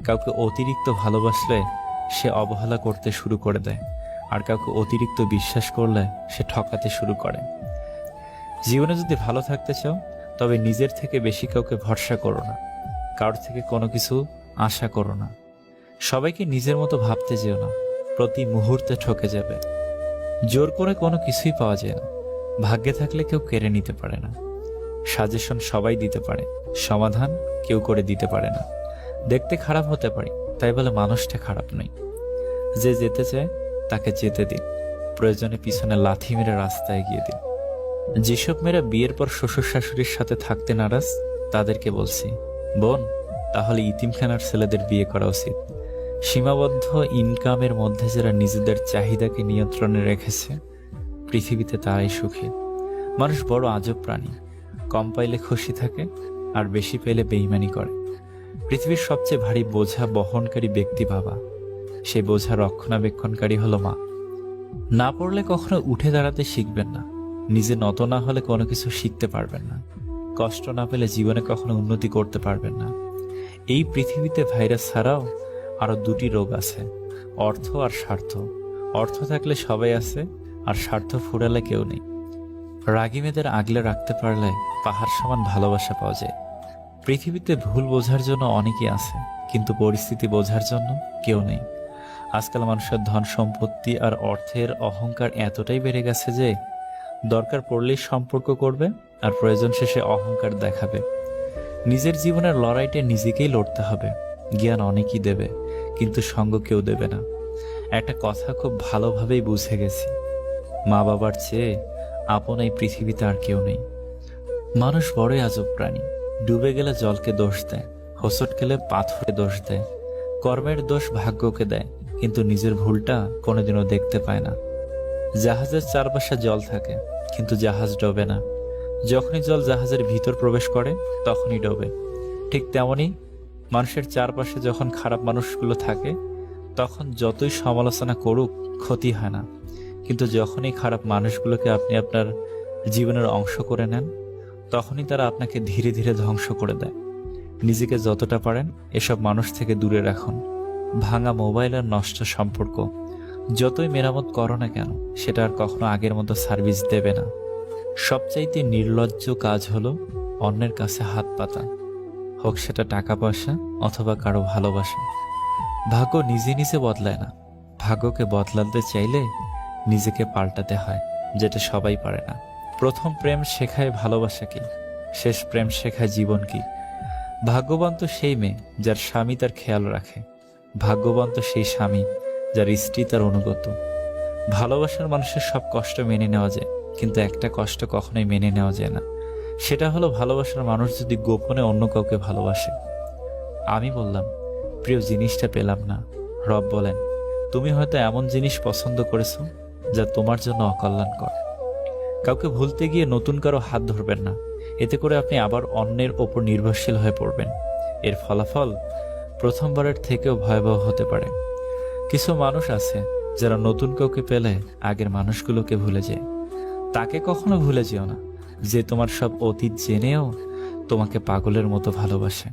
কাউকে অতিরিক্ত ভালোবাসলে সে অবহেলা করতে শুরু করে দেয়, আর কাউকে অতিরিক্ত বিশ্বাস করলে সে ঠকাতে শুরু করে। জীবনে যদি ভালো থাকতে চাও তবে নিজের থেকে বেশি কাউকে ভরসা করো না, কারোর থেকে কোনো কিছু আশা করো না, সবাইকে নিজের মতো ভাবতে যেও না, প্রতি মুহূর্তে ঠকে যাবে। জোর করে কোনো কিছুই পাওয়া যায় না, ভাগ্যে থাকলে কেউ কেড়ে নিতে পারে না। সাজেশন সবাই দিতে পারে, সমাধান কেউ করে দিতে পারে না। দেখতে খারাপ হতে পারি তাই বলে মানুষটা খারাপ নয়। যে যেতে চায় তাকে যেতে দিন, প্রয়োজনে পিছনে লাথি মেরে রাস্তায় এগিয়ে দিন। যেসব মেয়েরা বিয়ের পর শ্বশুর শাশুড়ির সাথে থাকতে নারাজ তাদেরকে বলছি, বোন, তাহলে ইতিমখানার ছেলেদের বিয়ে করা উচিত। সীমাবদ্ধ ইনকামের মধ্যে যারা নিজেদের চাহিদাকে নিয়ন্ত্রণে রেখেছে পৃথিবীতে তারাই সুখী। মানুষ বড় আজব প্রাণী, কম পাইলে খুশি থাকে আর বেশি পেলে বেইমানি করে। পৃথিবীর সবচেয়ে ভারী বোঝা বহনকারী ব্যক্তি বাবা, সেই বোঝা রক্ষণাবেক্ষণকারী হলো মা। না পড়লে কখনো উঠে দাঁড়াতে শিখবেন না, নিজে নত না হলে কোনো কিছু শিখতে পারবেন না, কষ্ট না পেলে জীবনে কখনো উন্নতি করতে পারবেন না। এই পৃথিবীতে ভাইরাস ছাড়াও আরো দুটি রোগ আছে, অর্থ আর স্বার্থ। অর্থ থাকলে সবাই আছে, আর স্বার্থ ফুরালে কেউ নেই। রাগী মেয়েদের আগলে রাখতে পারলে পাহাড় সমান ভালোবাসা পাওয়া যায়। পৃথিবীতে ভুল বোঝার জন্য অনেকেই আছে, কিন্তু পরিস্থিতি বোঝার জন্য কেউ নেই। আজকাল মানুষের ধন সম্পত্তি আর অর্থের অহংকার এতটাই বেড়ে গেছে যে দরকার পড়লেই সম্পর্ক করবে আর প্রয়োজন শেষে অহংকার দেখাবে। নিজের জীবনের লড়াইটা নিজেকেই লড়তে হবে। জ্ঞান অনেকেই দেবে, কিন্তু সঙ্গ কেউ দেবে না। একটা কথা খুব ভালোভাবেই বুঝে গেছি, মা বাবার চেয়ে আপন এই পৃথিবীতে আর কেউ নেই। মানুষ বড়ই আজব প্রাণী, ডুবে গেলে জলকে দোষ দেয়, হোঁচট খেলে পাথরে দোষ দেয়, কর্মের দোষ ভাগ্যকে দেয়, কিন্তু নিজের ভুলটা কোনোদিনও দেখতে পায় না। জাহাজের চারপাশে জল থাকে, কিন্তু জাহাজ ডোবে না। যখনই জল জাহাজের ভিতর প্রবেশ করে তখনই ডোবে। ঠিক তেমনি মানুষের চারপাশে যখন খারাপ মানুষগুলো থাকে তখন যতই সমালোচনা করুক ক্ষতি হয় না, কিন্তু যখনই খারাপ মানুষগুলোকে আপনি আপনার জীবনের অংশ করে নেন তখনই তারা আপনাকে ধীরে ধীরে ধ্বংস করে দেয়। নিজেকে যতটা পারেন এসব মানুষ থেকে দূরে রাখুন। ভাঙা মোবাইল আর নষ্ট সম্পর্ক যতই মেরামত করো না কেন সেটা আর কখনো আগের মতো সার্ভিস দেবে না। সবচাইতে নির্লজ্জ কাজ হলো অন্যের কাছে হাত পাতা, হোক সেটা টাকা পয়সা অথবা কারো ভালোবাসা। ভাগ্য নিজে নিজে বদলায় না, ভাগ্যকে বদলাতে চাইলে নিজেকে পাল্টাতে হয়, যেটা সবাই পারে না। প্রথম প্রেম শেখায় ভালোবাসা কি, শেষ প্রেম শেখায় জীবন কি। ভাগ্যবান তো সেই মেয়ে যার স্বামী তার খেয়াল রাখে, ভাগ্যবান তো সেই স্বামী যার স্ত্রী তার অনুগত। ভালোবাসার মানুষের সব কষ্ট মেনে নেওয়া যায়, কিন্তু একটা কষ্ট কখনোই মেনে নেওয়া যায় না, সেটা হলো ভালোবাসার মানুষ যদি গোপনে অন্য কাউকে ভালোবাসে। আমি বললাম, প্রিয় জিনিসটা পেলাম না। রব বলেন, তুমি হয়তো এমন জিনিস পছন্দ করেছো যা তোমার জন্য অকল্যাণকর। কাউকে ভুলতে গিয়ে নতুন কারো হাত ধরবেন না, এতে করে আপনি আবার অন্যের ওপর নির্ভরশীল হয়ে পড়বেন। এর ফলাফল প্রথমবারের থেকেও ভয়াবহ হতে পারে। কিছু মানুষ আছে যারা নতুন কাউকে পেলে আগের মানুষগুলোকে ভুলে যায়। তাকে কখনো ভুলে যেও না যে তোমার সব অতীত জেনেও তোমাকে পাগলের মতো ভালোবাসে।